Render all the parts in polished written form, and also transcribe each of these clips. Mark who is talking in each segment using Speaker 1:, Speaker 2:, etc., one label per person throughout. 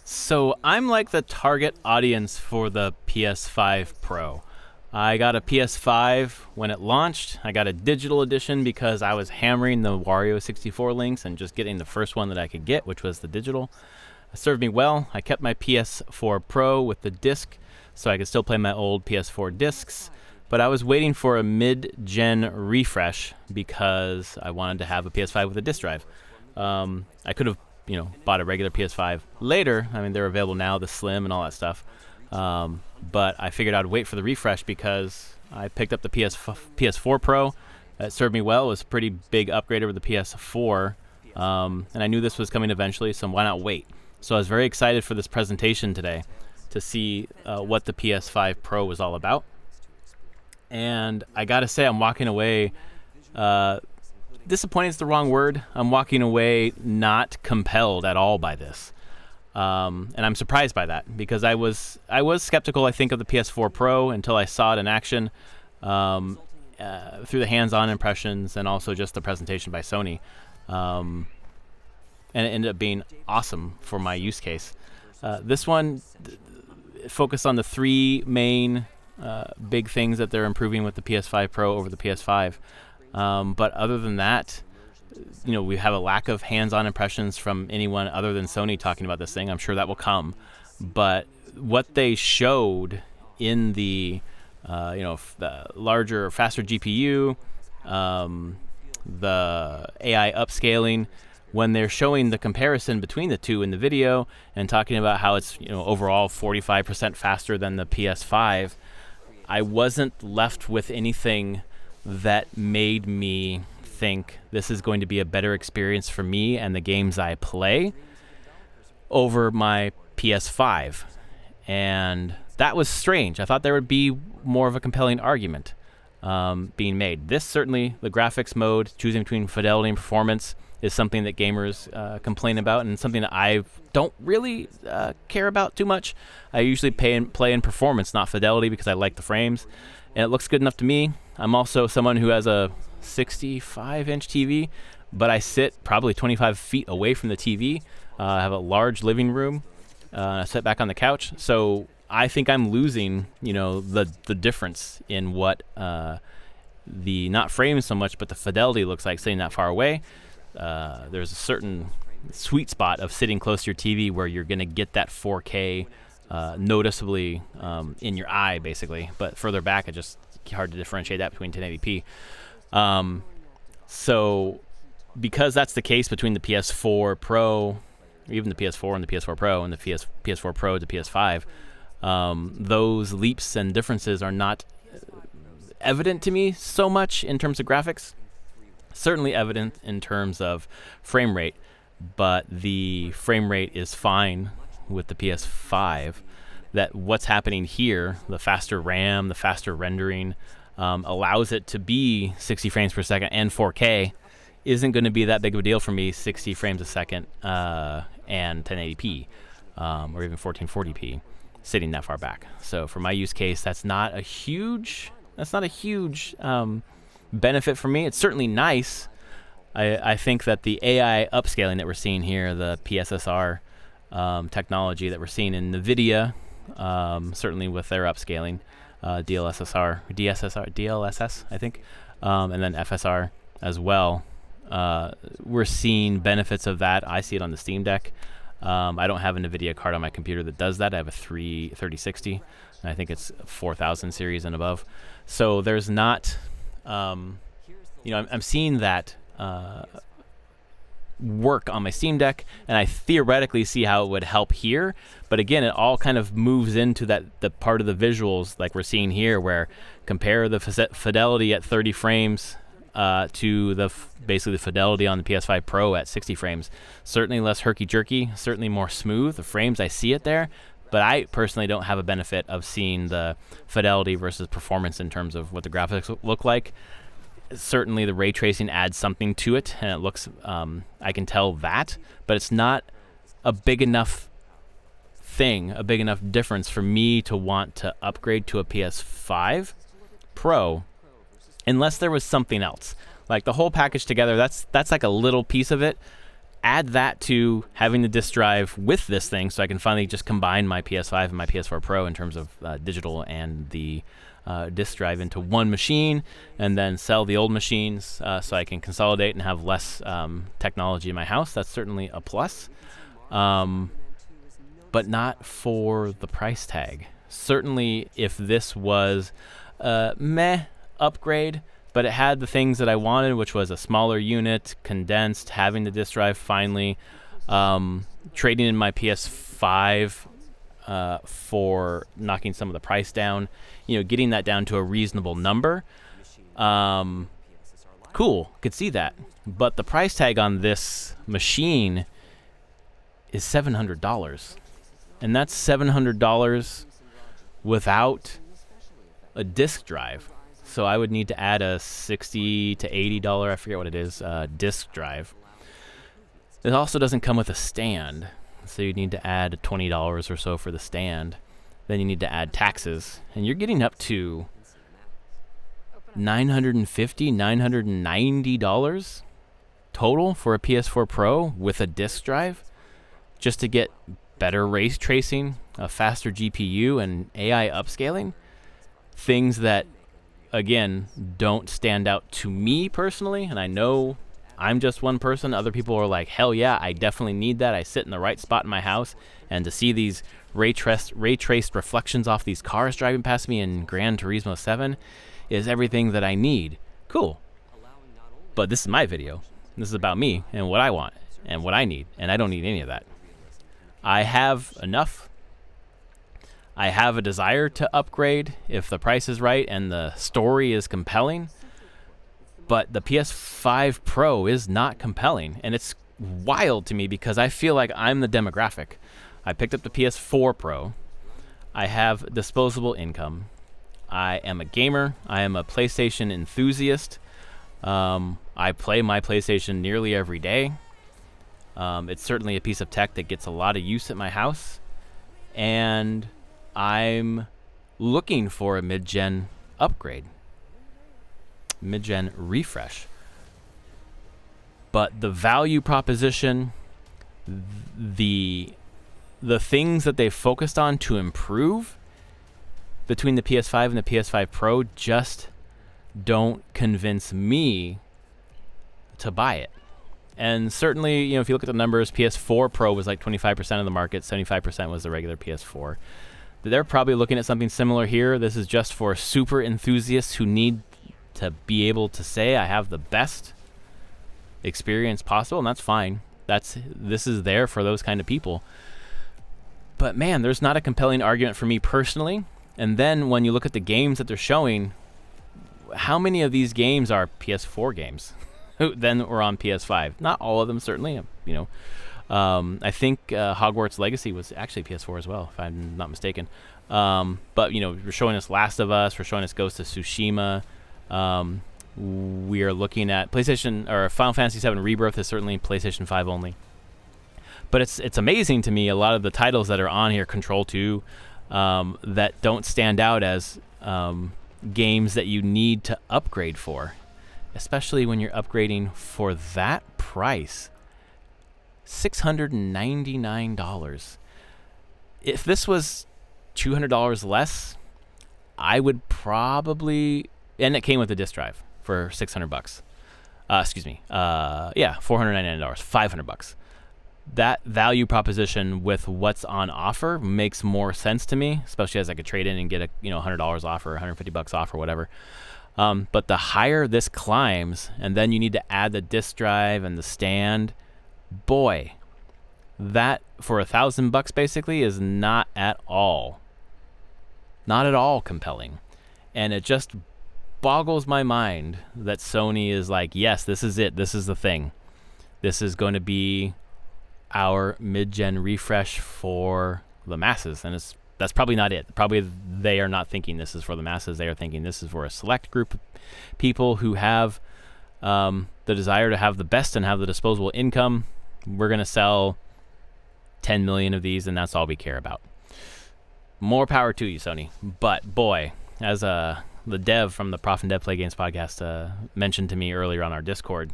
Speaker 1: So I'm like the target audience for the PS5 Pro. I got a PS5 when it launched. I got a digital edition because I was hammering the Wario 64 links and just getting the first one that I could get, which was the digital. It served me well. I kept my PS4 Pro with the disc so I could still play my old PS4 discs. But I was waiting for a mid-gen refresh because I wanted to have a PS5 with a disc drive. I could have bought a regular PS5 later. I mean, they're available now, the Slim and all that stuff. But I figured I'd wait for the refresh because I picked up the PS4 Pro. It served me well. It was a pretty big upgrade over the PS4. And I knew this was coming eventually, so why not wait? So I was very excited for this presentation today to see what the PS5 Pro was all about. And I got to say, I'm walking away disappointed is the wrong word. I'm walking away not compelled at all by this. And I'm surprised by that because I was skeptical, I think, of the PS4 Pro until I saw it in action through the hands-on impressions and also just the presentation by Sony. And it ended up being awesome for my use case. This one focused on the three main big things that they're improving with the PS5 Pro over the PS5. But other than that, we have a lack of hands-on impressions from anyone other than Sony talking about this thing. I'm sure that will come. But what they showed in the, the larger, faster GPU, the AI upscaling, when they're showing the comparison between the two in the video and talking about how it's, overall 45% faster than the PS5, I wasn't left with anything that made me think this is going to be a better experience for me and the games I play over my PS5. And that was strange. I thought there would be more of a compelling argument being made. This certainly, the graphics mode, choosing between fidelity and performance, is something that gamers complain about and something that I don't really care about too much. I usually play in performance, not fidelity, because I like the frames. And it looks good enough to me. I'm also someone who has a 65-inch TV, but I sit probably 25 feet away from the TV. I have a large living room. I sit back on the couch. So I think I'm losing, the difference in what the, not frames so much, but the fidelity looks like sitting that far away. There's a certain sweet spot of sitting close to your TV where you're going to get that 4K noticeably in your eye, basically. But further back, it's just hard to differentiate that between 1080p. So because that's the case between the PS4 Pro, or even the PS4 and the PS4 Pro and the PS4 Pro to PS5, those leaps and differences are not evident to me so much in terms of graphics. Certainly evident in terms of frame rate, but the frame rate is fine with the PS5. That what's happening here, the faster RAM, the faster rendering, allows it to be 60 frames per second and 4K, isn't going to be that big of a deal for me, 60 frames a second and 1080p or even 1440p sitting that far back. So for my use case, that's not a huge benefit for me. It's certainly nice. I think that the AI upscaling that we're seeing here, the PSSR technology that we're seeing in NVIDIA, certainly with their upscaling, DLSS, I think, and then FSR as well. We're seeing benefits of that. I see it on the Steam Deck. I don't have a NVIDIA card on my computer that does that. I have a 3060, and I think it's 4000 series and above. So there's not, I'm seeing that work on my Steam Deck, and I theoretically see how it would help here. But again, it all kind of moves into the part of the visuals like we're seeing here, where compare the fidelity at 30 frames to basically the fidelity on the PS5 Pro at 60 frames. Certainly less herky-jerky, certainly more smooth. The frames, I see it there, but I personally don't have a benefit of seeing the fidelity versus performance in terms of what the graphics look like. Certainly the ray tracing adds something to it, and it looks, I can tell that, but it's not a big enough difference for me to want to upgrade to a PS5 Pro unless there was something else. Like the whole package together, that's like a little piece of it. add that to having the disk drive with this thing, so I can finally just combine my PS5 and my PS4 Pro in terms of digital and the disk drive into one machine, and then sell the old machines so I can consolidate and have less technology in my house. That's certainly a plus, but not for the price tag. Certainly if this was a meh upgrade, but it had the things that I wanted, which was a smaller unit, condensed, having the disk drive finally, trading in my PS5 for knocking some of the price down, getting that down to a reasonable number. Cool, could see that. But the price tag on this machine is $700. And that's $700 without a disk drive. So I would need to add a $60 to $80, I forget what it is, disk drive. It also doesn't come with a stand, so you need to add $20 or so for the stand. Then you need to add taxes, and you're getting up to $950, $990 total for a PS4 Pro with a disk drive, just to get better ray tracing, a faster GPU, and AI upscaling. Things that, again, don't stand out to me personally, and I know I'm just one person. Other people are like, hell yeah, I definitely need that. I sit in the right spot in my house, and to see these ray traced reflections off these cars driving past me in Gran Turismo 7 is everything that I need. Cool. But this is my video. This is about me and what I want and what I need, and I don't need any of that. I have enough. I have a desire to upgrade if the price is right and the story is compelling, but the PS5 Pro is not compelling, and it's wild to me because I feel like I'm the demographic. I picked up the PS4 Pro. I have disposable income. I am a gamer. I am a PlayStation enthusiast. I play my PlayStation nearly every day. It's certainly a piece of tech that gets a lot of use at my house, and I'm looking for a mid-gen upgrade, mid-gen refresh. But the value proposition, the things that they focused on to improve between the PS5 and the PS5 Pro just don't convince me to buy it. And certainly, if you look at the numbers, PS4 Pro was like 25% of the market, 75% was the regular PS4. They're probably looking at something similar here. This is just for super enthusiasts who need to be able to say, I have the best experience possible, and that's fine. This is there for those kind of people. But man, there's not a compelling argument for me personally. And then when you look at the games that they're showing, how many of these games are PS4 games? Then we're on PS5. Not all of them, certainly. I think Hogwarts Legacy was actually PS4 as well, if I'm not mistaken. But we're showing us Last of Us. We're showing us Ghost of Tsushima. We are looking at PlayStation, or Final Fantasy VII Rebirth is certainly PlayStation 5 only. But it's amazing to me, a lot of the titles that are on here, Control 2, that don't stand out as games that you need to upgrade for, especially when you're upgrading for that price. $699. If this was $200 less, I would probably, and it came with a disk drive for $600. $499, $500. That value proposition with what's on offer makes more sense to me, especially as I could trade in and get $100 off or $150 off or whatever. But the higher this climbs, and then you need to add the disk drive and the stand, boy, that for $1,000 basically is not at all compelling. And it just boggles my mind that Sony is like, yes, this is it. This is the thing. This is going to be our mid-gen refresh for the masses. And that's probably not it. Probably they are not thinking this is for the masses. They are thinking this is for a select group of people who have the desire to have the best and have the disposable income. We're going to sell 10 million of these, and that's all we care about. More power to you, Sony. But boy, as the dev from the Prof and Dev Play Games podcast mentioned to me earlier on our Discord,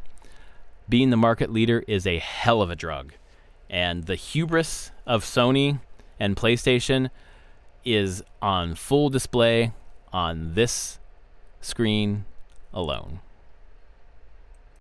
Speaker 1: being the market leader is a hell of a drug. And the hubris of Sony and PlayStation is on full display on this screen alone.